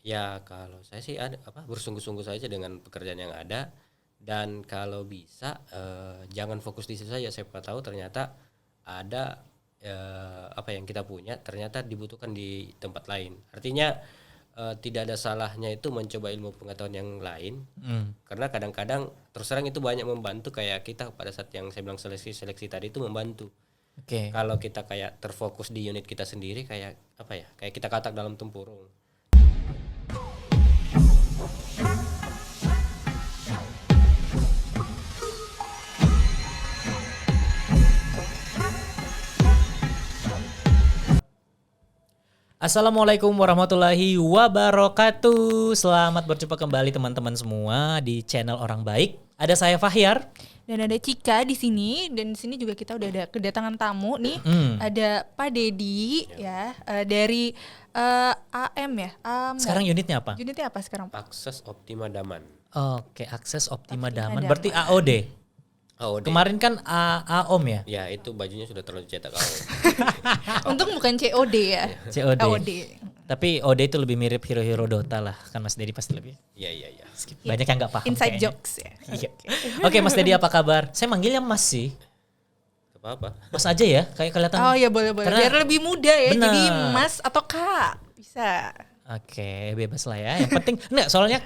Ya kalau saya sih bersungguh-sungguh saja dengan pekerjaan yang ada, dan kalau bisa jangan fokus di situ saja. Siapa tahu ternyata ada apa yang kita punya ternyata dibutuhkan di tempat lain. Artinya tidak ada salahnya itu mencoba ilmu pengetahuan yang lain, karena kadang-kadang terus terang itu banyak membantu. Kayak kita pada saat yang saya bilang seleksi tadi itu membantu. Kalau kita kayak terfokus di unit kita sendiri, kayak apa ya, kayak kita katak dalam tempurung. Assalamualaikum warahmatullahi wabarakatuh. Selamat berjumpa kembali teman-teman semua di channel Orang Baik. Ada saya Fahyar dan ada Cika di sini, dan di sini juga kita udah ada kedatangan tamu nih. Ada Pak Dedi ya, dari AM ya. Sekarang unitnya apa? Unitnya apa sekarang, Pak? Akses Optima Daman. Oke, Akses Optima Daman. Berarti AOD. Kemarin kan AOM ya? Ya itu bajunya sudah terlalu cetak AOM. Untung bukan COD ya. COD. Tapi OD itu lebih mirip hero-hero Dota lah. Kan Mas Dedi pasti lebih. Iya. Banyak yang gak paham. Inside kayaknya. jokes ya. Iya. Oke, Mas Dedi apa kabar? Saya manggilnya Mas sih. Apa? Mas aja ya, kayak kelihatan. Oh iya boleh. Karena biar lebih muda ya. benar. Jadi Mas atau Kak. Bisa. Oke, bebas lah ya. Yang penting, enggak, soalnya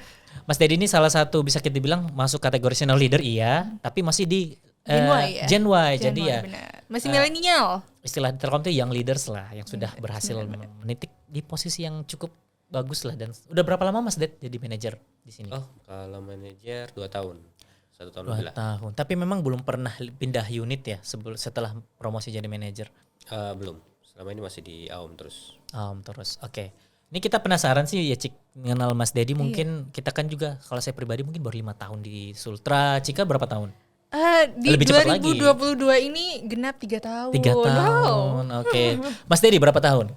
Mas Dedi ini salah satu bisa kita bilang masuk kategori senior leader iya, tapi masih di Gen Y ya? Gen Y, jadi Y, ya benar. Masih milenial. istilah di Telkom tuh young leaders lah, yang sudah berhasil menitik di posisi yang cukup bagus lah. Dan udah berapa lama Mas Ded jadi manajer di sini? Oh, kalau manajer 2 tahun. 1 tahun 2 lebih lah. tahun. Tapi memang belum pernah pindah unit ya setelah promosi jadi manajer. Belum. Selama ini masih di AOM terus. Terus. Oke. Ini kita penasaran sih ya Cik mengenal Mas Dedi. Mungkin kita kan juga, kalau saya pribadi mungkin baru 5 tahun di Sultra. Cika berapa tahun? Di Lebih cepat 2022 ini genap 3 tahun. 3 tahun. Oke. Mas Dedi berapa tahun?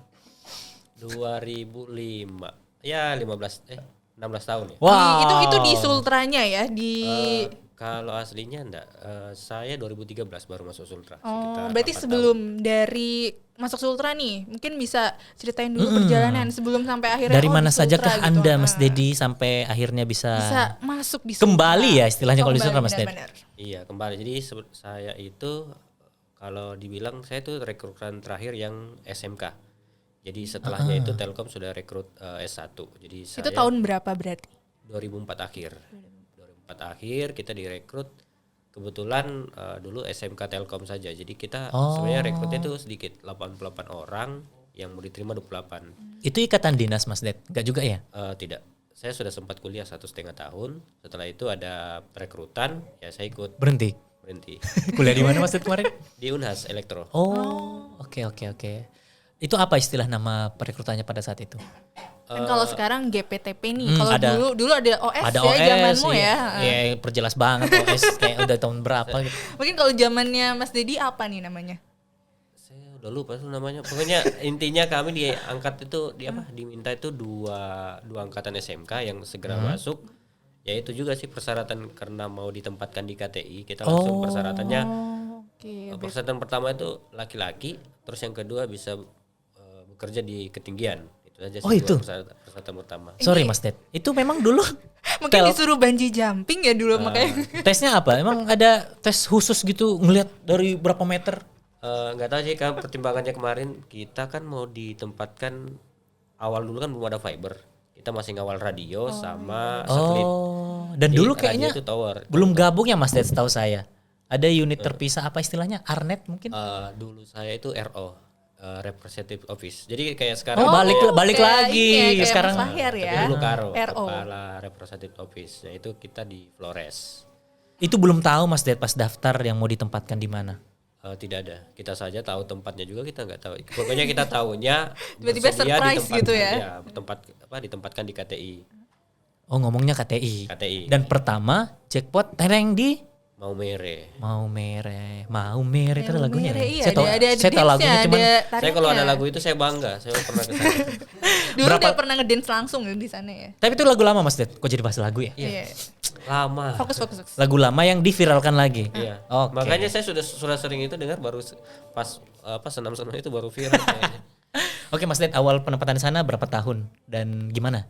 2005. Ya 16 tahun ya. Wow. Itu di Sultranya ya, di Kalau aslinya enggak. Saya 2013 baru masuk Sultra. berarti sebelum dari masuk Sultra nih, mungkin bisa ceritain dulu perjalanan sebelum sampai akhirnya dari mana di Sultra sajakah gitu. Anda Mas Dedi sampai akhirnya bisa masuk di Sultra. kembali ya istilahnya kalau di Sultra Mas Dedi. Benar. Iya, kembali. Jadi saya itu kalau dibilang saya itu rekrutan terakhir yang SMK. Jadi setelahnya itu Telkom sudah rekrut S1. Jadi Itu tahun berapa berarti? 2004 akhir. 2004 akhir kita direkrut. Kebetulan dulu SMK Telkom saja. Jadi kita sebenarnya rekrutnya itu sedikit, 88 orang yang mau diterima 28. Itu ikatan dinas Mas Ded? Enggak juga ya? Tidak. Saya sudah sempat kuliah 1,5 tahun. Setelah itu ada perekrutan, ya saya ikut. Berhenti. Kuliah di mana Mas Ded kemarin? Di Unhas Elektro. Oke. Itu apa istilah nama perekrutannya pada saat itu? Kan kalau sekarang GPTP nih. Kalau dulu ada OS Ada ya OS, zamanmu ya. Iya, perjelas banget OS kayak udah tahun berapa gitu. Mungkin kalau zamannya Mas Dedi apa nih namanya? Saya udah lupa tuh namanya. Pokoknya intinya kami diangkat itu diminta itu dua angkatan SMK yang segera masuk. Ya itu juga sih persyaratan karena mau ditempatkan di KTI. Kita langsung persyaratannya. Persyaratan pertama itu laki-laki, terus yang kedua bisa bekerja di ketinggian. Itu aja sih itu persyaratan pertama. Sorry Mas Ded. Itu memang dulu mungkin disuruh bungee jumping ya dulu makanya. Tesnya apa? Emang ada tes khusus gitu ngelihat dari berapa meter? Nggak tahu sih, kan pertimbangannya kemarin kita kan mau ditempatkan awal dulu kan belum ada fiber. Kita masih ngawal radio sama satelit. Dan Jadi dulu radio kayaknya itu tower. belum gabung ya Mas Ded setahu saya. Ada unit terpisah apa istilahnya? Arnet mungkin? Dulu saya itu RO, Representative Office. Jadi kayak sekarang balik lagi kayak sekarang. Mas Fahyar ya. tapi dulu KARO, RO. Kepala Representative Office. Nah itu kita di Flores. Itu belum tahu Mas Ded pas daftar yang mau ditempatkan di mana. Tidak ada. Kita saja tahu tempatnya juga kita nggak tahu. Pokoknya kita tahunya Tiba-tiba bersedia surprise gitu ya. Ditempatkan di KTI. Oh ngomongnya KTI. KTI. Dan pertama jackpot tereng di Maumere. Maumere itu ada lagunya. Iya, Saya tahu lagunya cuman Saya kalau ada lagu itu saya bangga. Saya pernah ke sana. Dulu dia pernah ngedance langsung di sana ya. tapi itu lagu lama Mas Ded. Kok jadi bahas lagu ya? Iya. Lama. Fokus. Lagu lama yang diviralkan lagi. Iya. Oke. Makanya saya sudah sering itu dengar baru pas senam-senam itu baru viral kayaknya. Oke Mas Ded, awal penempatan di sana berapa tahun dan gimana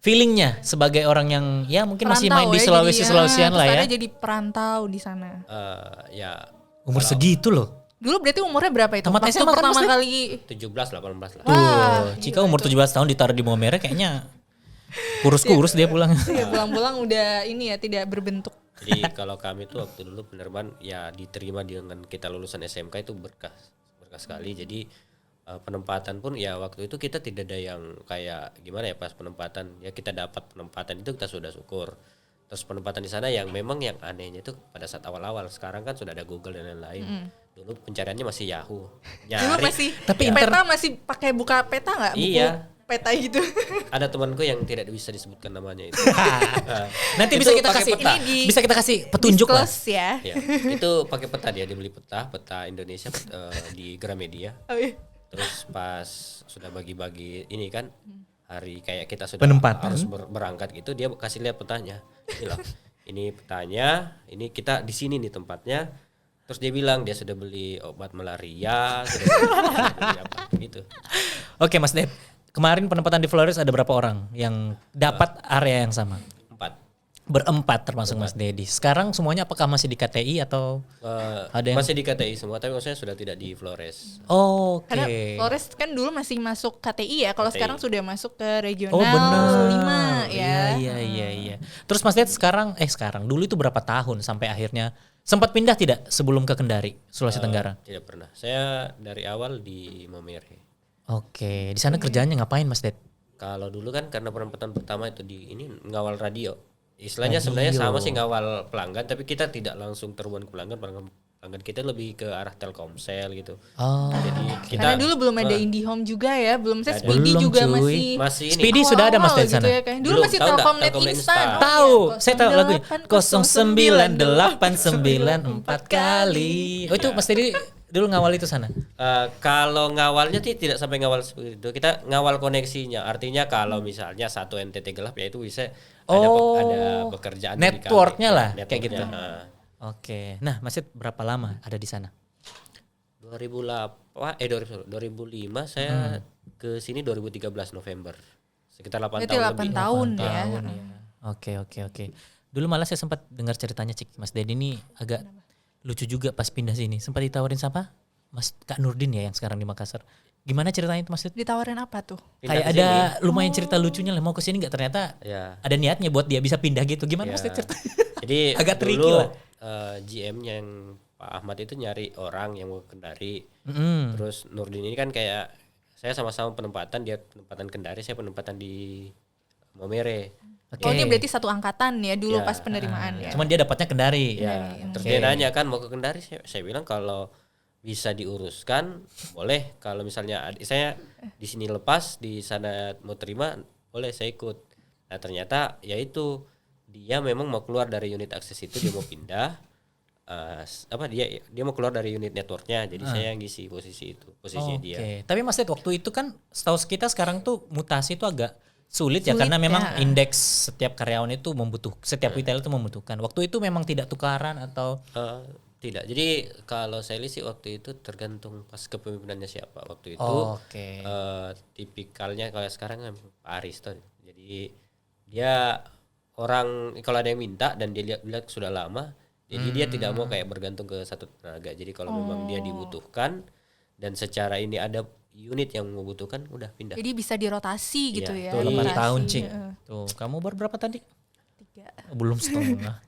feelingnya sebagai orang yang ya mungkin masih main Perantau di ya, Sulawesi-Sulawesian terus lah ya. ada jadi perantau di sana. Ya Umur segitu loh. Dulu berarti umurnya berapa itu? Tamat Waktu SMA kan, pertama Mas, kali 17 18 lah. Wah, Tuh, Cika umur 17 tahun ditaruh di Maumere kayaknya kurus-kurus dia pulang. ya pulang-pulang udah ini ya tidak berbentuk. Jadi kalau kami tuh waktu dulu penerbangan ya diterima dengan kita lulusan SMK itu berkah sekali. Jadi penempatan pun ya waktu itu kita tidak ada yang kayak gimana ya pas penempatan ya kita dapat penempatan itu kita sudah syukur. Terus penempatan di sana yang memang yang anehnya itu pada saat awal-awal, sekarang kan sudah ada Google dan lain-lain. Dulu pencariannya masih Yahoo. Dulu masih Tapi peta masih pakai buka peta nggak? Buku Iya. peta gitu. Ada temanku yang tidak bisa disebutkan namanya itu. Nanti Itu bisa kita pakai kasih peta. bisa kita kasih petunjuk lah. Disclose ya. Ya, itu pakai peta dia beli peta Indonesia di Gramedia. Oh, iya. Terus pas sudah bagi-bagi ini kan hari kayak kita sudah Penempatan. harus berangkat gitu dia kasih lihat petanya. Ini loh. Ini petanya, ini kita di sini nih tempatnya. Terus dia bilang dia sudah beli obat malaria, sudah beli apa gitu. Oke Mas Dep, kemarin penempatan di Flores ada berapa orang yang dapat area yang sama? 4. Berempat termasuk Mas Dedi. Sekarang semuanya apakah masih di KTI atau ada yang Masih di KTI semua, tapi maksudnya sudah tidak di Flores. Oke. Karena Flores kan dulu masih masuk KTI ya. Kalau KTI. sekarang sudah masuk ke regional Oh benar. 5 ya. Iya. Terus Mas Ded sekarang dulu itu berapa tahun sampai akhirnya sempat pindah tidak sebelum ke Kendari, Sulawesi Tenggara? Tidak pernah. Saya dari awal di Maumere. Oke, di sana kerjaannya ngapain Mas Ded? Kalau dulu kan karena penempatan pertama itu di ini ngawal radio. Istilahnya sebenarnya sama sih ngawal pelanggan, tapi kita tidak langsung terhubung ke pelanggan kita lebih ke arah Telkomsel gitu. Oh, Jadi kita Karena dulu belum ada IndiHome juga ya, belum saya Speedy Belum, juga cuy. masih ini. Speedy sudah ada Mas awal-awal Ded sana? gitu ya, kan. Dulu Belum, masih tahu nggak? Telkomnet Telkomnet instan. instan. Tahu, Oh, iya. saya tahu lagu 098 09894 kali. Oh itu Mas Dedi dulu ngawal itu sana? Kalau ngawalnya tidak sampai ngawal seperti itu. Kita ngawal koneksinya. Artinya kalau misalnya satu NTT gelap ya itu bisa ada pekerjaan dari kami. networknya lah, kayak Networknya, gitu. Oke, nah Mas Ded berapa lama ada di sana? 2005 saya ke sini 2013 November. Sekitar 8 Berarti tahun 8 lebih. tahun ya. Tahun ya. Oke. Dulu malah saya sempat dengar ceritanya Cik Mas Dedi ini agak lucu juga pas pindah sini. Sempat ditawarin siapa? Mas Kak Nurdin ya yang sekarang di Makassar. Gimana ceritanya itu Mas Dedi? Ditawarin apa tuh? Pindah Kayak ke ada sini. lumayan cerita lucunya lah mau ke sini nggak ternyata Ya. ada niatnya buat dia bisa pindah gitu. Gimana Ya. Mas Dedi cerita? Jadi Agak tricky dulu lah. GM-nya yang Pak Ahmad itu nyari orang yang mau ke Kendari. Mm-mm. Terus Nurdin ini kan kayak saya sama-sama penempatan, dia penempatan Kendari, saya penempatan di Maumere. Oke. Oh ini berarti satu angkatan ya dulu Ya. pas penerimaan ya. Cuman dia dapatnya Kendari. Ya, terus dia nanya kan mau ke Kendari, saya bilang kalau bisa diuruskan boleh, kalau misalnya saya di sini lepas, di sana mau terima, boleh saya ikut. Nah ternyata ya itu dia memang mau keluar dari unit akses itu, dia mau pindah, dia mau keluar dari unit networknya, jadi saya yang ngisi posisi itu, posisinya dia. Oke. Tapi Mas Ded waktu itu kan setahu kita sekarang tuh mutasi itu agak sulit ya Sulit karena memang ya. indeks setiap karyawan itu setiap retail itu membutuhkan. Waktu itu memang tidak tukaran atau Tidak, jadi kalau saya lihat sih waktu itu tergantung pas kepemimpinannya siapa waktu itu. Oke. Tipikalnya kalau sekarang kan Pak Aristo, jadi dia orang kalau ada yang minta dan dia lihat sudah lama, jadi dia tidak mau kayak bergantung ke satu tenaga. Jadi kalau memang dia dibutuhkan dan secara ini ada unit yang membutuhkan, udah pindah. Jadi bisa dirotasi gitu Iya, ya. tuh 8 rotasi. tahun Cik. Heeh. Tuh, kamu baru berapa tadi? 3. Belum setengah.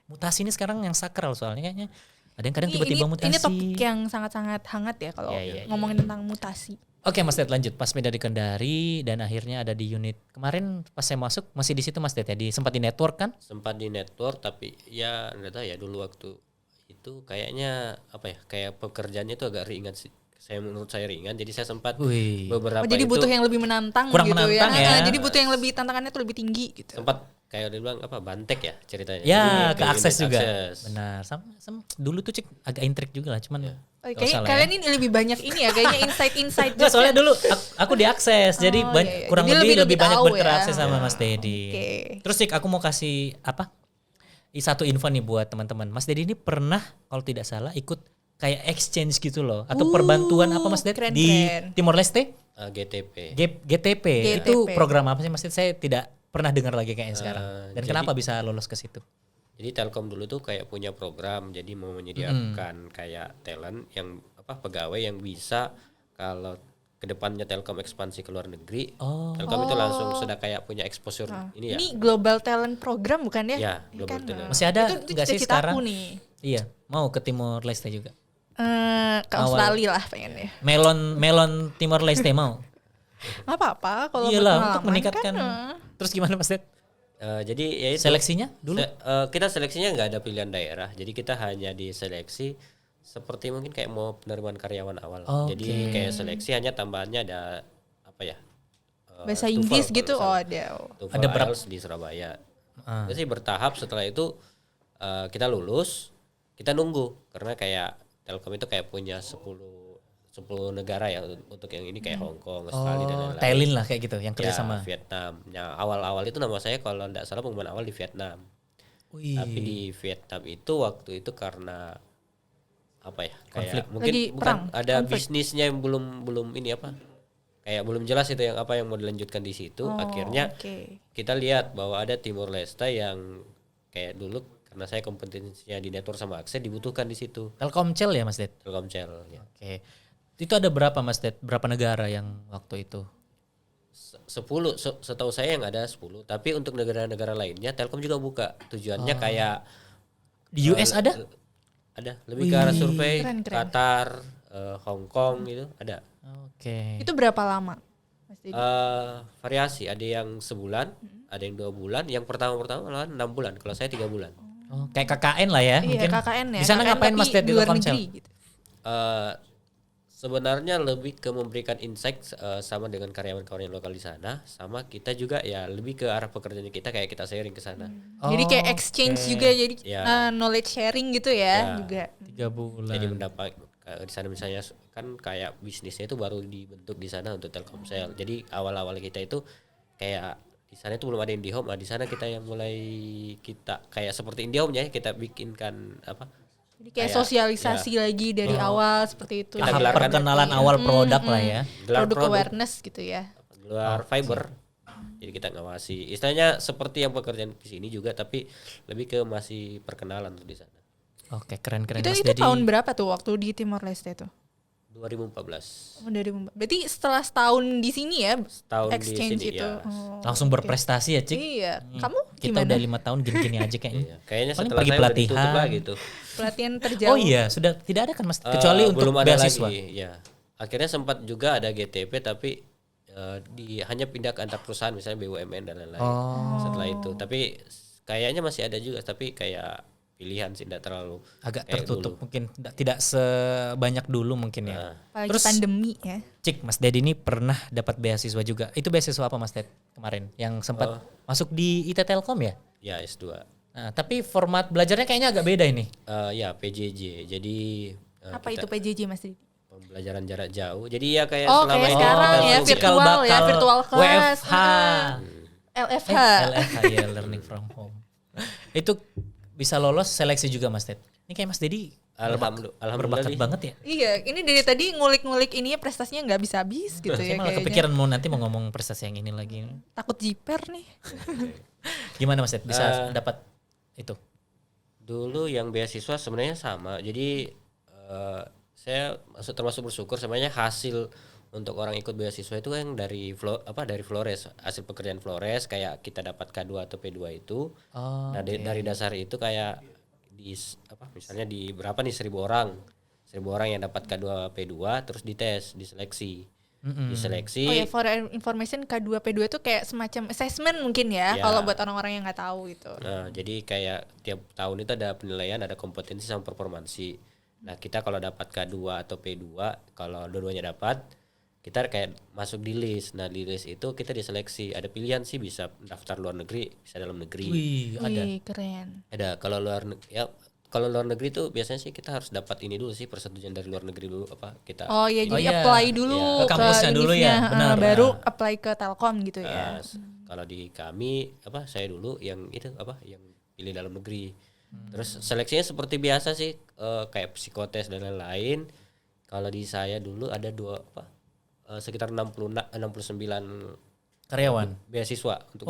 Mutasi ini sekarang yang sakral soalnya kayaknya. Ada yang kadang tiba-tiba mutasi. Ini topik yang sangat-sangat hangat ya kalau Iya. ngomongin tentang mutasi. Oke Mas Ded lanjut. Pas pindah di Kendari dan akhirnya ada di unit. Kemarin pas saya masuk masih di situ Mas Ded ya, sempat di network kan? Sempat di network, tapi ya enggak tahu ya dulu waktu itu kayaknya apa ya, kayak pekerjaannya itu agak ringan sih. Menurut saya ringan, jadi saya sempat Wih. beberapa Oh, jadi itu butuh yang lebih menantang Kurang gitu menantang ya. Jadi butuh yang lebih tantangannya tuh lebih tinggi gitu. sempat kayak dia bilang apa bantek ya ceritanya. Ya, Jadi ke akses unit juga. akses. Benar. Sama dulu tuh Cik agak intrik juga lah, cuman Oh, nggak kayaknya usah lah kalian ya. ini lebih banyak ini ya, kayaknya insight-insight. Nggak, soalnya dulu aku diakses, jadi Oh, iya. kurang Jadi lebih lebih banyak tahu berinteraksi ya. sama Mas Dedi. Oke. Terus Cik aku mau kasih satu info nih buat teman-teman. Mas Dedi ini pernah kalau tidak salah ikut kayak exchange gitu loh, atau perbantuan apa Mas Dedi keren, di keren. Timor Leste? GTP. GTP. GTP. Itu program apa sih Mas Dedi? Saya tidak pernah dengar lagi kayaknya sekarang. Dan jadi- kenapa bisa lolos ke situ? Jadi Telkom dulu tuh kayak punya program, jadi mau menyediakan kayak talent yang pegawai yang bisa kalau kedepannya Telkom ekspansi ke luar negeri, Telkom itu langsung sudah kayak punya exposure ini ya. Ini Global Talent Program bukan ya? Ya, Ini Global kan, Talent. Masih ada itu nggak sih cita-citaku sekarang? nih. Iya, mau ke Timor Leste juga. Ke Australia lah pengen ya. Melon Timor Leste mau. Nggak apa-apa kalau Iyalah berpengalaman untuk meningkatkan. kan, Terus gimana Mas Ded? Jadi ya itu Seleksinya dulu? kita seleksinya nggak ada pilihan daerah, jadi kita hanya diseleksi seperti mungkin kayak mau penerimaan karyawan awal. Jadi kayak seleksi hanya tambahannya ada apa ya? bahasa TOEFL Inggris kalau gitu. nggak Oh salah. ada. TOEFL, Ada berapa? IELTS di Surabaya. Itu sih bertahap. Setelah itu kita lulus, kita nunggu karena kayak Telkom itu kayak punya 10 negara ya untuk yang ini kayak Hong Kong, Australia dan lain-lain. Thailand lah kayak gitu yang kerja Ya, sama. Vietnam. Nah, awal-awal itu nama saya kalau tidak salah pengumuman awal di Vietnam. Wih. Tapi di Vietnam itu waktu itu karena apa ya? Kayak Konflik. mungkin Lagi bukan perang, ada konflik. bisnisnya yang belum ini apa? Kayak belum jelas itu yang apa yang mau dilanjutkan di situ. Akhirnya Oke. kita lihat bahwa ada Timor Leste yang kayak dulu karena saya kompetensinya di network sama akses dibutuhkan di situ. Telkomsel ya Mas Ded? Telkomsel ya. Oke. Itu ada berapa Mas Ded? Berapa negara yang waktu itu? 10 setahu saya yang ada 10, tapi untuk negara-negara lainnya Telkom juga buka. Tujuannya kayak Di US ada? ada lebih ke arah survei Keren. Qatar, Hong Kong gitu ada. Oke. Itu berapa lama, Mas Dedi? Variasi, ada yang sebulan, ada yang 2 bulan, yang pertama malah 6 bulan. Kalau saya 3 bulan. Oh, kayak KKN lah ya Iya mungkin. KKN ya. Di sana KKN ngapain tapi Mas Ded di luar Telkomsel? negeri gitu. Eh, sebenarnya lebih ke memberikan insight sama dengan karyawan-karyawan lokal di sana, sama kita juga ya lebih ke arah pekerjaan kita kayak kita sharing ke sana. Jadi kayak exchange juga, jadi Ya. knowledge sharing gitu ya juga. 3 bulan. Jadi mendapat di sana misalnya kan kayak bisnisnya itu baru dibentuk di sana untuk Telkomsel. Jadi awal-awal kita itu kayak di sana itu belum ada IndiHome, di sana kita yang mulai kita kayak seperti IndiHome ya kita bikinkan apa? Jadi kayak Kayak, sosialisasi lagi dari awal seperti itu. Kita Tahap gelarkan perkenalan awal produk lah ya. Gelar Produk produk. awareness gitu ya. Gelar fiber. Jadi kita ngawasi. Istilahnya seperti yang pekerjaan di sini juga tapi lebih ke masih perkenalan tuh di sana. Oke, keren-keren Itu Mas itu Dedi. tahun berapa tuh waktu di Timor Leste tuh? 2014. Oh, berarti setelah setahun di sini ya Setahun di exchange sini, itu. ya. Oh, Langsung berprestasi ya, Cik. iya. Kamu Kita gimana? udah 5 tahun gini-gini aja kayaknya. Iya. Kayaknya Paling setelah pergi saya udah ditutup pelatihan. lagi tuh. Pelatihan terjauh. Oh iya, sudah tidak ada kan Mas? Kecuali untuk belum ada beasiswa. lagi, ya. Akhirnya sempat juga ada GTP tapi hanya pindah ke antar perusahaan misalnya BUMN dan lain-lain. Setelah itu, tapi kayaknya masih ada juga tapi kayak pilihan sih tidak terlalu Agak kayak tertutup dulu. mungkin tidak sebanyak dulu mungkin ya. Apalagi Terus pandemi ya. Cik, Mas Dedi ini pernah dapat beasiswa juga. Itu beasiswa apa Mas Ded kemarin? Yang sempat masuk di IT Telkom ya? Ya S2. Nah, tapi format belajarnya kayaknya agak beda ini. Ya PJJ. Jadi Apa itu PJJ Mas Didi? pembelajaran jarak jauh. Jadi ya kayak Oh, selama kayak ini sekarang kita ya, tuh- virtual ya, virtual class. WFH. LFH. LFH ya, learning from home. Itu bisa lolos seleksi juga Mas Ded. Ini kayak Mas Dedi Alhamdulillah berbakat nih. banget ya. Iya, ini dari tadi ngulik-ngulik ini prestasinya nggak bisa habis gitu Saya ya malah kayaknya. kepikiran mau nanti mau ngomong prestasi yang ini lagi. Takut jiper nih. Gimana Mas Ded bisa dapat itu? Dulu yang beasiswa sebenarnya sama. Jadi saya termasuk bersyukur sebenarnya hasil untuk orang ikut beasiswa itu yang dari dari Flores, hasil pekerjaan Flores kayak kita dapat K2 atau P2 itu. Oh, Nah, dari dasar itu kayak misalnya di berapa nih 1.000 orang. 1.000 orang yang dapat K2 P2 terus dites, diseleksi. Diseleksi. Oh ya, for information K2 P2 itu kayak semacam assessment mungkin ya, Ya. kalau buat orang-orang yang nggak tahu gitu. Nah, jadi kayak tiap tahun itu ada penilaian, ada kompetensi sama performansi. Nah, kita kalau dapat K2 atau P2, kalau dua-duanya dapat, kita kayak masuk di list. Nah, di list itu kita diseleksi. Ada pilihan sih, bisa daftar luar negeri, bisa dalam negeri. Wih, ada. Wih, keren. Ada kalau kalau luar negeri tuh biasanya sih kita harus dapat ini dulu sih, persetujuan dari luar negeri dulu kita. Oh ya, jadi iya. apply dulu Ke kampusnya dulu ya, univnya, benar. baru apply ke Telkom gitu ya. Kalau di kami saya dulu yang itu yang pilih dalam negeri. Terus seleksinya seperti biasa sih, kayak psikotes dan lain-lain. Kalau di saya dulu ada sekitar 69 Karyawan. beasiswa untuk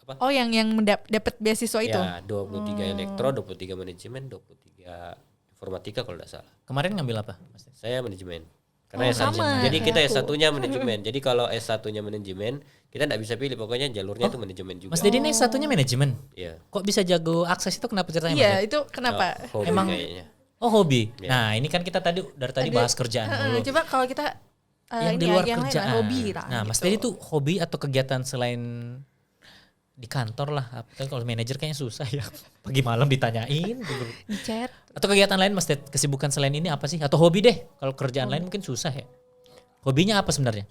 apa? Oh, yang dapat beasiswa itu. Ya, 23 elektro, 23 manajemen, 23 informatika kalau tidak salah. Kemarin ngambil apa, Mas Dedi? Saya manajemen. Karena S1. sama Jadi kita kayak aku. S1-nya manajemen. Jadi kalau S1-nya manajemen, kita tidak bisa pilih, pokoknya jalurnya itu manajemen juga. Mas Dedi ini satunya manajemen. Iya. Kok bisa jago akses itu kenapa ceritanya, Mas Iya, Dedi? itu kenapa? Hobi Emang- kayaknya. Oh, hobi. Iya. Nah, ini kan kita dari tadi bahas kerjaan dulu. Coba kalau kita Yang di ini luar yang lain lah, kerjaan. hobi lah. Nah, Mas gitu. Dedi tuh hobi atau kegiatan selain di kantor lah. Tapi kalau manajer kayaknya susah ya. Pagi malam ditanyain. Gitu. di chat. Atau kegiatan lain Mas Dedi, kesibukan selain ini apa sih? Atau hobi deh. Kalau kerjaan lain mungkin susah ya. Hobinya apa sebenarnya?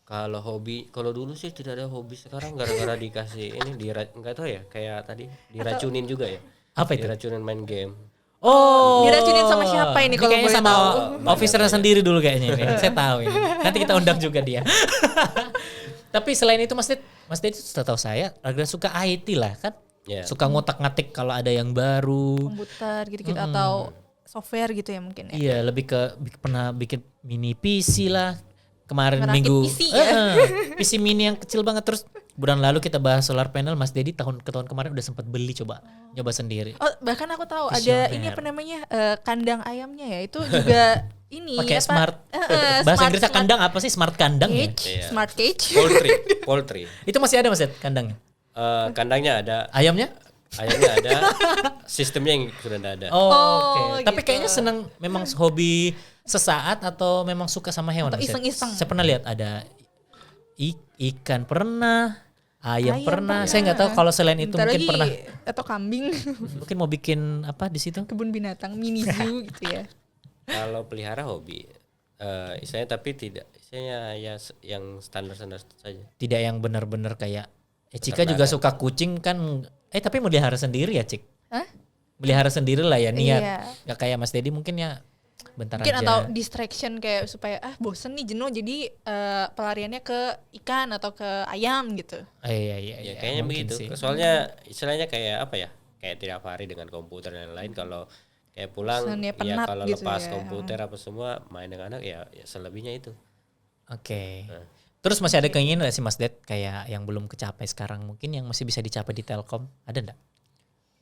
Kalau hobi, kalau dulu sih tidak ada hobi, sekarang gara-gara dikasih ini enggak tahu ya, kayak tadi diracunin juga ya. Apa itu? Diracunin main game. Oh, Diracunin sama siapa ini kalau kayaknya boleh sama tahu? officernya sendiri dulu kayaknya ini. Saya tahu ini. Nanti kita undang juga dia. Tapi selain itu Mas Dedi setahu saya agak suka IT lah kan? Ya. Suka ngotak-ngatik kalau ada yang baru. Komputer gitu-gitu atau software gitu ya mungkin ya. Iya, lebih ke pernah bikin mini PC lah. Kemarin Ngerakit minggu PC ya? PC mini yang kecil banget. Terus bulan lalu kita bahas solar panel. Mas Dedi tahun kemarin udah sempat beli coba nyoba sendiri. Oh, bahkan aku tahu Visioner. ada ini apa namanya? kandang ayamnya ya. Itu juga ini Pakai apa? smart bahasa smart- Inggrisnya kandang apa sih? Smart kandang ya? cage, Iya. smart cage. Poultry. Itu masih ada Mas Dedi kandangnya. Kandangnya ada, Ayamnya? ayamnya ada, sistemnya yang sudah tidak ada. Oh, oke. gitu. Tapi kayaknya seneng memang hobi sesaat atau memang suka sama hewan? Atau Mas Dedi? iseng-iseng. Saya pernah lihat ada ikan pernah, ayam Ayam pernah. pernah. Saya nggak tahu kalau selain itu Bentar mungkin lagi, pernah. atau kambing. Mungkin mau bikin apa di situ? Kebun binatang mini zoo gitu ya. Kalau pelihara hobi, istilahnya tapi tidak, istilahnya ya yang standar-standar saja. Tidak yang benar-benar kayak Cika juga suka kucing kan. Tapi melihara sendiri ya, Cik? Hah? Melihara sendiri lah ya niat. Iya. Gak kayak Mas Dedi mungkin ya bentar Mungkin aja. atau distraction kayak supaya bosen nih jenuh jadi pelariannya ke ikan atau ke ayam gitu. Iya, Ya kayaknya mungkin begitu. sih. Soalnya istilahnya kayak apa ya? Kayak tiap hari dengan komputer dan lain-lain. Kalau kayak pulang, Bosan ya, ya penat kalau gitu lepas ya. komputer apa semua main dengan anak ya selebihnya itu. Oke. Terus masih ada keinginan gak sih Mas Ded kayak yang belum kecapai sekarang mungkin yang masih bisa dicapai di Telkom? Ada enggak?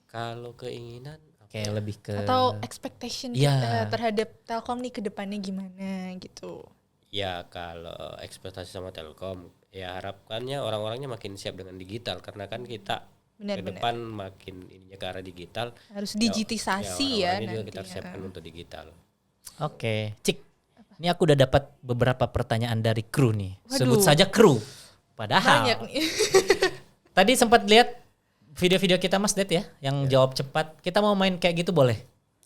Kalau keinginan Kayak lebih ke Atau expectation Iya. kita terhadap Telkom nih ke depannya gimana gitu. ya kalau ekspektasi sama Telkom, ya harapannya orang-orangnya makin siap dengan digital karena kan kita ke Benar-benar. depan makin ininya ke arah digital. Harus digitisasi ya, orang-orangnya juga nanti. kita siapkan untuk digital. Oke, Cik. Ini aku udah dapat beberapa pertanyaan dari kru nih. Waduh. Sebut saja kru. Padahal Banyak nih. tadi sempat lihat video-video kita Mas Ded ya, yang jawab cepat. Kita mau main kayak gitu boleh?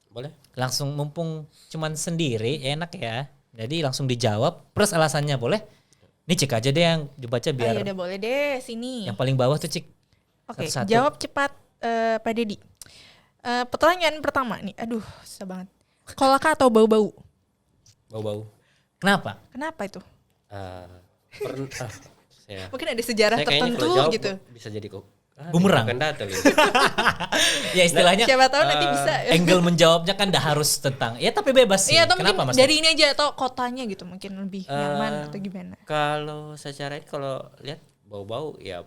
Boleh? Langsung mumpung cuman sendiri, enak ya. Jadi langsung dijawab, plus alasannya boleh? Ini Cik aja deh yang dibaca biar Ayo udah boleh deh sini. yang paling bawah tuh Cik. Oke, Satu-satu. jawab cepat Pak Dedi. Pertanyaan pertama nih, aduh susah banget. Kolaka atau bau-bau? Bau-bau. Kenapa? Kenapa itu? Saya Mungkin ada sejarah saya kayaknya tertentu kalau jawab gitu. bisa jadi kok. Bumerang. Bukan data gitu. Ya istilahnya Siapa tahu nanti bisa. angle menjawabnya kan dah harus tentang. Ya tapi bebas sih. Iya, atau Kenapa mungkin Mas? dari ini aja atau kotanya gitu mungkin lebih nyaman atau gimana? Kalau secara ini kalau lihat bau-bau ya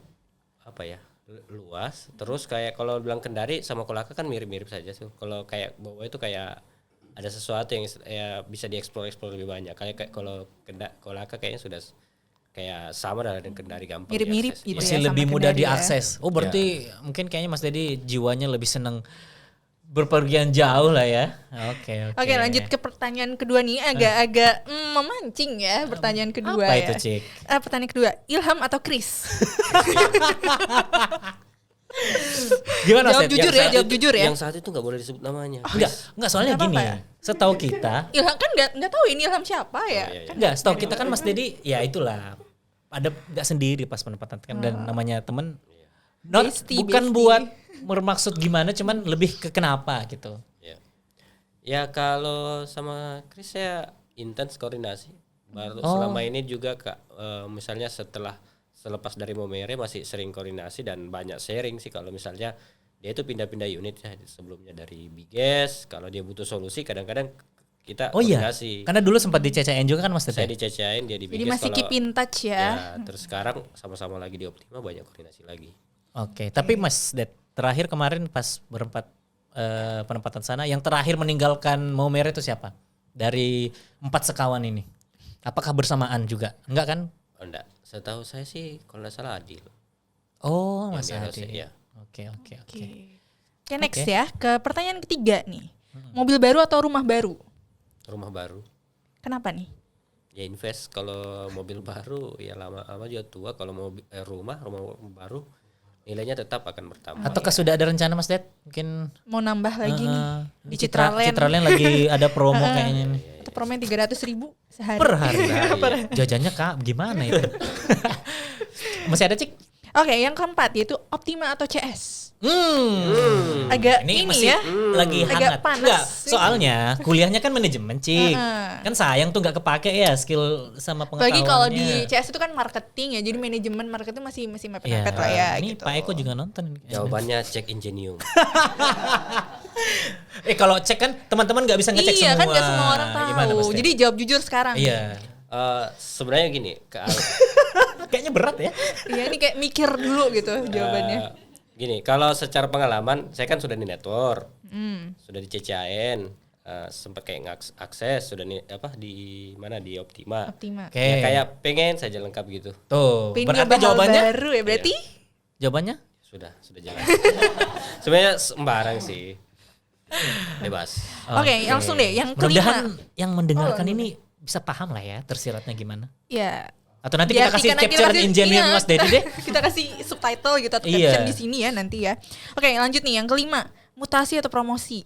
apa ya luas. Terus kayak kalau bilang Kendari sama Kolaka kan mirip-mirip saja tuh. Kalau kayak bau itu kayak ada sesuatu yang ya, bisa dieksplor lebih banyak. Kayak kalau Kolaka kayaknya sudah kayak sama dengan Kendari gampang Mirip-mirip diakses. gitu. Masih ya, lebih sama mudah Kendari ya. diakses. Oh berarti mungkin kayaknya Mas Dedi jiwanya lebih seneng berpergian jauh lah ya. Oke. Oke, lanjut ke pertanyaan kedua nih, agak-agak memancing ya pertanyaan kedua Apa ya. itu Cik? Pertanyaan kedua, Ilham atau Chris? Gimana Jawab Seth? jujur ya, saat jawab itu- jujur ya. Yang saat itu nggak boleh disebut namanya. Enggak soalnya Nggak gini. apa-apa ya? Setahu kita, Ilham kan nggak tahu ini Ilham siapa ya? iya, iya. enggak, setahu kita kan Mas Dedi ya itulah. Ada enggak sendiri pas penempatan kan dan namanya temen not, Bestie, bukan bestie. buat bermaksud gimana cuman lebih ke kenapa gitu. Ya. Ya kalau sama Chris saya intens koordinasi. Baru selama ini juga Kak misalnya selepas dari Momere masih sering koordinasi dan banyak sharing sih kalau misalnya dia itu pindah-pindah unit ya sebelumnya dari Biges, kalau dia butuh solusi kadang-kadang kita Oh iya, koordinasi. karena dulu sempat di CCN juga kan Mas Ded. Saya di CCN, dia di Jadi Biges. masih keep in touch ya. Terus sekarang sama-sama lagi di Optima, banyak koordinasi lagi. Oke, tapi Mas Ded terakhir kemarin pas berempat penempatan sana, yang terakhir meninggalkan Maumere itu siapa? Dari 4 sekawan ini. Apakah bersamaan juga? Enggak kan? Oh enggak, setahu saya sih kalau nggak salah Adil. Oh, Yang Mas di ROC, Adi. ya. Oke. Oke, next ya ke pertanyaan ketiga nih. Mobil baru atau rumah baru? Rumah baru. Kenapa nih? Ya invest, kalau mobil baru ya lama-lama juga tua. Kalau rumah baru nilainya tetap akan bertambah. Ataukah sudah ada rencana Mas Ded? Mungkin Mau nambah lagi nih di di Citraland Citraland lagi ada promo kayaknya nih. atau promen 300.000 sehari. Per hari. Jajannya Kak gimana itu? Masih ada Cik? Oke, yang keempat yaitu Optima atau CS. Agak Ini ini masih ya. lagi agak hangat. panas. Enggak, soalnya kuliahnya kan manajemen Cik. Kan sayang tuh nggak kepake ya skill sama pengetahuannya. Apalagi kalau di CS itu kan marketing ya, jadi manajemen marketing masih mepet-mepet lah ya Ini gitu. Pak Eko juga nonton. Jawabannya cek Ingenium. Kalau cek kan teman-teman nggak bisa ngecek iya semua. kan gak semua orang tahu. Gimana, Mas Ded? Jadi jawab jujur sekarang. Iya. Sebenarnya gini, Kayaknya berat ya. Iya ini kayak mikir dulu gitu jawabannya. gini, kalau secara pengalaman saya kan sudah di network, sudah di CCAN, sempat kayak akses, sudah di mana di Optima. Optima. Oke. Ya kayak pengen saja lengkap gitu. Tuh, Pengen berarti nyoba hal jawabannya? baru ya berarti? Jawabannya? Sudah jalan. Sebenarnya sembarang sih. Bebas. Oke, langsung deh yang Mudah-mudahan kelima. yang mendengarkan ini bisa paham lah ya tersiratnya gimana. Ya. Atau nanti kita kasih Diartikan aja, capture kasih- engineer iya. Mas Dedi deh. Kita kasih subtitle gitu atau Iya. caption di sini ya nanti ya. Oke, lanjut nih yang kelima, mutasi atau promosi.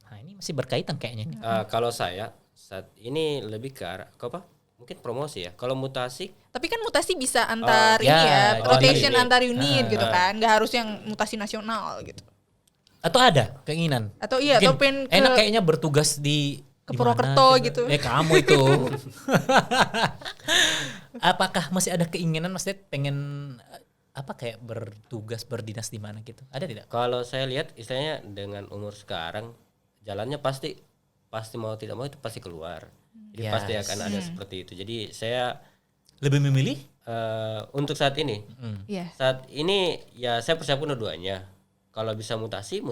Nah, ini masih berkaitan kayaknya nih. Kalau saya saat ini lebih ke arah ke apa? Mungkin promosi ya. Kalau mutasi Tapi kan mutasi bisa antar ya, ini ya, rotation unit. antar unit gitu kan. Nggak harus yang mutasi nasional gitu. Atau ada keinginan? Atau iya, Mungkin atau pengen ke enak kayaknya bertugas di ke di mana Purwokerto gitu. Kamu itu. Apakah masih ada keinginan Mas Ded pengen kayak bertugas berdinas di mana gitu? Ada tidak? kalau saya lihat istilahnya dengan umur sekarang jalannya pasti mau tidak mau itu pasti keluar. Jadi Yes. pasti akan ada seperti itu. Jadi saya Lebih memilih? untuk saat ini Iya. Saat ini ya saya persiapkan dua-duanya. Kalau bisa mutasi.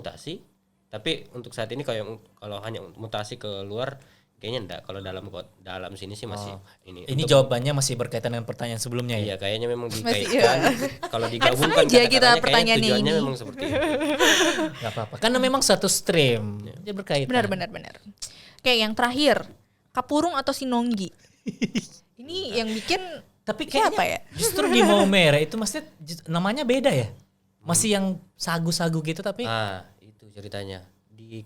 Tapi untuk saat ini kalau hanya mutasi ke luar kayaknya enggak. Kalau dalam sini sih masih ini. Ini jawabannya masih berkaitan dengan pertanyaan sebelumnya ya? Iya kayaknya memang Masih, dikaitkan. Kalau digabungkan Langsung aja kita kata-katanya, kayaknya pertanyaannya tujuannya ini. memang seperti itu. Gak apa-apa. Karena memang satu stream. Dia berkaitan. Benar. Oke, yang terakhir, kapurung atau sinonggi. Ini yang bikin Tapi siapa kayaknya ya? justru di Maumere itu Mas Ded namanya beda ya? Masih yang sagu-sagu gitu tapi Itu ceritanya. Di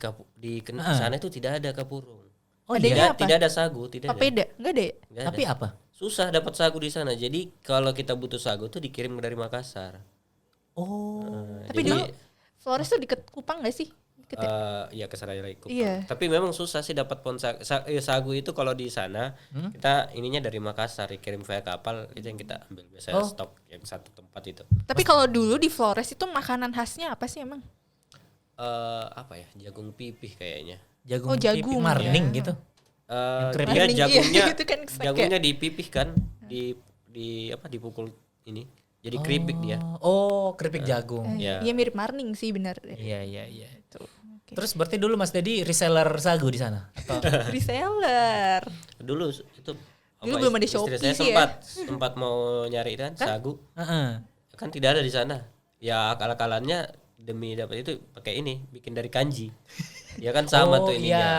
sana itu tidak ada kapurung. oh Adanya iya. apa? Tidak ada sagu, tidak ada. Papeda, enggak ada ya? Nggak Tapi ada. apa? Susah dapat sagu di sana. Jadi kalau kita butuh sagu tuh dikirim dari Makassar. Oh. Tapi Jadi, dulu Flores tuh deket Kupang gak sih? Deket ya? ya ke Seraya Kupang. Iya. Tapi memang susah sih dapat pohon sagu itu kalau di sana kita ininya dari Makassar dikirim via kapal itu yang kita ambil biasanya stok yang satu tempat itu. Tapi kalau dulu di Flores itu makanan khasnya apa sih emang? Apa ya? Jagung pipih kayaknya. Jagung, Oh, jagung, pipih marning ya. gitu. Dia Marning, jagungnya iya, itu kan kesek jagungnya dipipihkan dipukul ini. Jadi keripik dia. Oh, keripik jagung. Iya. Iya mirip marning sih benar. Iya. Terus berarti dulu Mas Dedi reseller sagu di sana? Atau Reseller. Dulu itu Dulu belum ada istri Shopee saya sih ya. sempat mau nyari kan sagu. Heeh. Kan tidak ada di sana. Ya akal-akalannya demi dapat itu pakai ini bikin dari kanji. Ya kan sama tuh ininya. iya.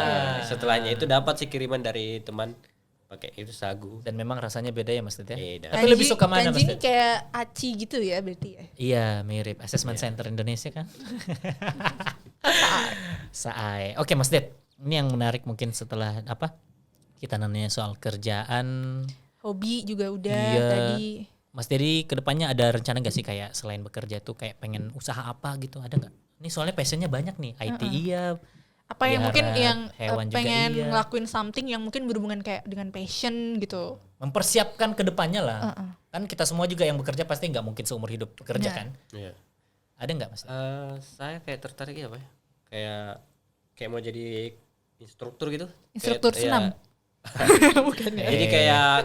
Setelahnya itu dapat sih kiriman dari teman pakai itu sagu. Dan memang rasanya beda ya Mas Dedi ya? Beda. Tapi lebih suka mana Mas Kanji ini Dedi? kayak aci gitu ya berarti ya. Iya mirip Assessment Center Indonesia kan. Saai. Oke Mas Ded, ini yang menarik mungkin setelah kita nanya soal kerjaan. Hobi juga udah Iya. tadi. Mas Dedi kedepannya ada rencana gak sih kayak selain bekerja tuh kayak pengen usaha apa gitu, ada nggak? Ini soalnya passionnya banyak nih, IT iya. Apa yang mungkin pelihara yang hewan juga pengen iya. ngelakuin something yang mungkin berhubungan kayak dengan passion gitu. Mempersiapkan kedepannya lah. Kan kita semua juga yang bekerja pasti nggak mungkin seumur hidup bekerja Benar. kan? Iya. Ada nggak Mas? Saya kayak tertarik apa ya? Kayak mau jadi instruktur gitu. Instruktur Kayak- senam. ya, Bukan ya. jadi kayak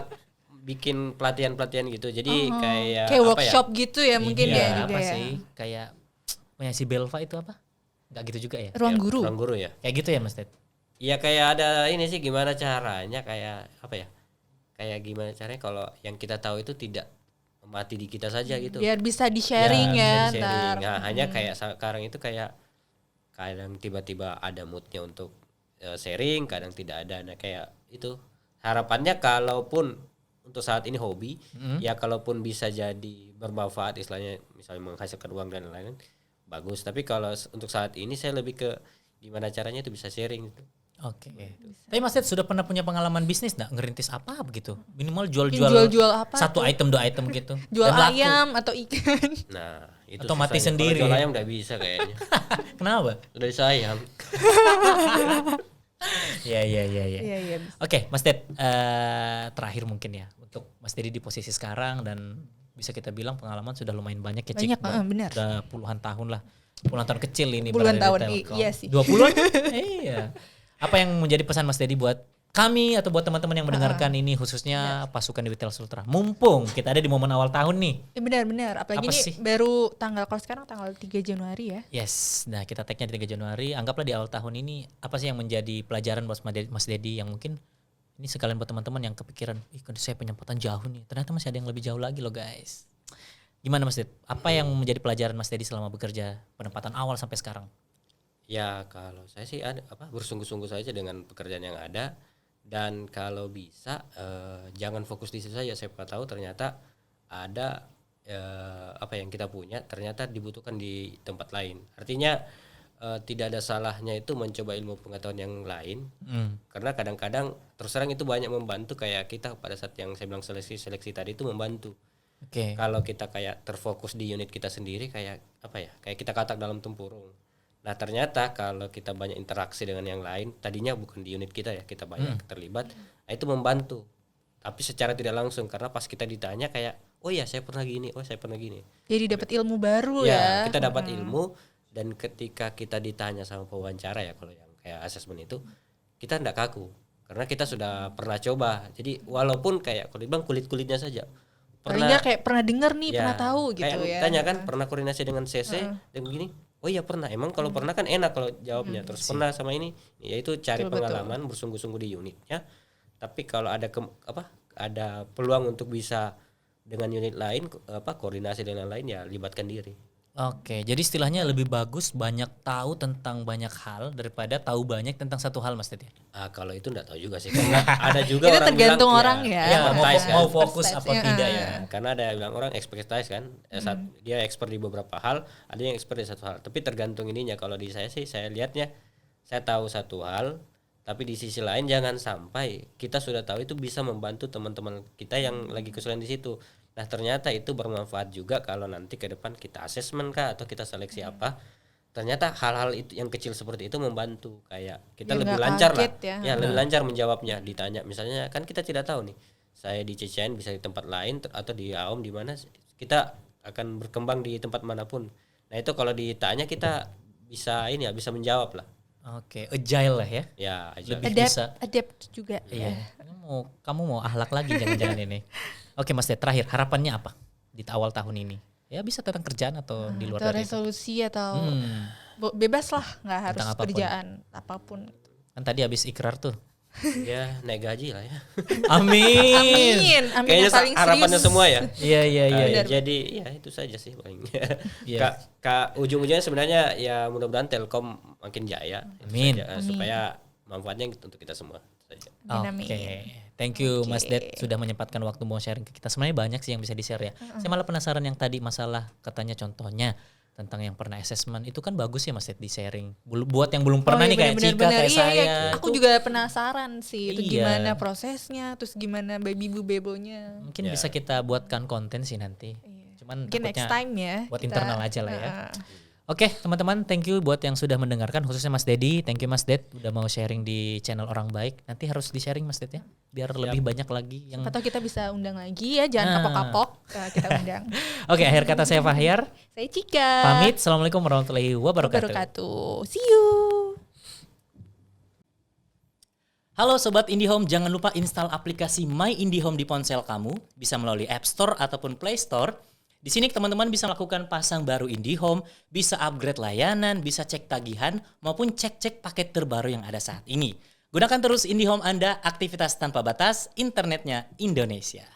bikin pelatihan gitu. Jadi kayak Kayak apa workshop gitu ya mungkin Ini ya apa juga ya. sih? Kayak punya si Belva itu apa? Enggak gitu juga ya? Ruang guru. Ruang guru ya. Kayak gitu ya Mas Ded? Iya kayak ada ini sih gimana caranya kayak apa ya? Kayak gimana caranya kalau yang kita tahu itu tidak mati di kita saja gitu. Biar bisa di-sharing bisa ya, di-sharing. ntar. Nah, hanya kayak sekarang itu kayak kadang tiba-tiba ada moodnya untuk sharing, kadang tidak ada. Nah kayak itu harapannya kalaupun untuk saat ini hobi, ya kalaupun bisa jadi bermanfaat istilahnya misalnya menghasilkan uang dan lain-lain bagus. Tapi kalau untuk saat ini saya lebih ke gimana caranya itu bisa sharing gitu. Oke. Tapi Mas Ded sudah pernah punya pengalaman bisnis nggak? Ngerintis apa begitu? Minimal jual-jual Jual-jual apa satu item 2 item gitu. Jual Dan laku. ayam atau ikan. Nah itu Atau mati susahnya. sendiri. Kalau jual ayam udah bisa kayaknya. Kenapa? Udah disayang. Iya. Iya iya. Oke, Mas Ded, terakhir mungkin ya untuk Mas Dedi di posisi sekarang dan bisa kita bilang pengalaman sudah lumayan banyak ya Cik. Banyak, benar. Udah puluhan tahun lah. Puluhan tahun kecil ini. Puluhan berada di tahun, Telkom. iya sih. 20-an? Iya. Apa yang menjadi pesan Mas Dedi buat kami atau buat teman-teman yang mendengarkan ini khususnya pasukan Dewi Tel Sultra. Mumpung kita ada di momen awal tahun nih. Benar-benar. Apalagi Apa ini sih? baru kalau sekarang tanggal 3 Januari ya. Yes, nah kita tag-nya di 3 Januari. Anggaplah di awal tahun ini apa sih yang menjadi pelajaran buat Mas Dedi yang mungkin ini sekalian buat teman-teman yang kepikiran, kan saya penyempatan jauh nih. Ternyata masih ada yang lebih jauh lagi loh guys. Gimana Mas Ded? Apa yang menjadi pelajaran Mas Dedi selama bekerja penempatan awal sampai sekarang? Ya kalau saya sih ada bersungguh-sungguh saja dengan pekerjaan yang ada dan kalau bisa jangan fokus di situ saja. Siapa tahu ternyata ada apa yang kita punya ternyata dibutuhkan di tempat lain. Artinya tidak ada salahnya itu mencoba ilmu pengetahuan yang lain karena kadang-kadang terus terang itu banyak membantu kayak kita pada saat yang saya bilang seleksi tadi itu membantu. Oke. Kalau kita kayak terfokus di unit kita sendiri kayak apa ya? Kayak kita katak dalam tempurung. Nah ternyata kalau kita banyak interaksi dengan yang lain, tadinya bukan di unit kita ya, kita banyak terlibat, nah itu membantu. Tapi secara tidak langsung karena pas kita ditanya kayak, oh ya saya pernah gini, oh saya pernah gini. Jadi dapat ilmu baru Ya ya. kita dapat ilmu dan ketika kita ditanya sama pewawancara ya kalau yang kayak asesmen itu, kita tidak kaku karena kita sudah pernah coba. Jadi walaupun kayak kalau dibilang kulit-kulitnya saja. Paling nggak kayak pernah dengar nih, Ya, pernah tahu gitu kayak ya. tanya kan pernah koordinasi dengan CC dan begini. Oh iya pernah. Emang kalau pernah kan enak kalau jawabnya. Terus pernah sama ini, ya itu cari Betul, pengalaman bersungguh-sungguh di unitnya. Tapi kalau ada ada peluang untuk bisa dengan unit lain koordinasi dengan lain ya libatkan diri. Oke, jadi istilahnya lebih bagus banyak tahu tentang banyak hal daripada tahu banyak tentang satu hal Mas Dedi. Kalau itu enggak tahu juga sih. Karena ada juga Itu orang tergantung bilang, orang ya. Ya, expertise kan. mau fokus apa Expertise, tidak ya. Karena ada yang bilang orang expertise kan, dia expert di beberapa hal, ada yang expert di satu hal. Tapi tergantung ininya. Kalau di saya sih, saya lihatnya, saya tahu satu hal, tapi di sisi lain jangan sampai kita sudah tahu itu bisa membantu teman-teman kita yang lagi kesulitan di situ. Nah ternyata itu bermanfaat juga kalau nanti ke depan kita asesmen kah atau kita seleksi apa. Ternyata hal-hal itu yang kecil seperti itu membantu kayak kita Biar lebih nggak lancar lah. kaget Ya lebih lancar menjawabnya. Ditanya misalnya kan kita tidak tahu nih. Saya di CCN bisa di tempat lain atau di AOM di mana kita akan berkembang di tempat manapun. Nah itu kalau ditanya kita bisa bisa menjawab lah. Oke, agile lah ya. Ya aja. Lebih bisa. Adapt juga. Iya. Kamu mau ahlak lagi jangan-jangan ini. Oke Mas Ded, terakhir harapannya apa di awal tahun ini? Ya bisa tentang kerjaan atau di luar Atau dari itu. resolusi atau bebas lah, nggak harus Tentang apapun. kerjaan apapun. Kan tadi habis ikrar tuh. Ya naik gaji lah ya. Amin. Amin, amin Kayaknya yang paling harapannya serius. semua ya. Iya iya iya. Jadi ya itu saja sih paling. Iya. Ujung-ujungnya sebenarnya ya mudah-mudahan Telkom makin jaya. Itu Amin. saja, supaya manfaatnya untuk kita semua saja. Amin, Oke, amin. thank you Mas Ded sudah menyempatkan waktu mau sharing ke kita. Sebenarnya banyak sih yang bisa di-share ya. Saya malah penasaran yang tadi masalah katanya contohnya tentang yang pernah assessment itu kan bagus ya Mas Ded di sharing. Buat yang belum pernah Oh, nih iya, kayak bener, Cika bener, kayak iya, saya. iya. Aku itu juga penasaran sih itu Iya. gimana prosesnya, terus gimana baby bu bebonya. mungkin bisa kita buatkan konten sih nanti. Cuman Mungkin next takutnya time ya. buat kita- internal aja lah ya. Heeh. Oke teman-teman, thank you buat yang sudah mendengarkan khususnya Mas Dedi. Thank you Mas Ded udah mau sharing di channel Orang Baik. Nanti harus di-sharing Mas Ded ya, biar lebih banyak lagi yang. Atau kita bisa undang lagi ya, jangan kapok-kapok, kita undang. Oke, akhir kata saya Fahyar. Saya Cika. Pamit. Assalamualaikum warahmatullahi wabarakatuh. Wabarakatuh. See you. Halo Sobat IndiHome, jangan lupa install aplikasi My IndiHome di ponsel kamu, bisa melalui App Store ataupun Play Store. Di sini teman-teman bisa melakukan pasang baru IndiHome, bisa upgrade layanan, bisa cek tagihan, maupun cek-cek paket terbaru yang ada saat ini. Gunakan terus IndiHome Anda, aktivitas tanpa batas, internetnya Indonesia.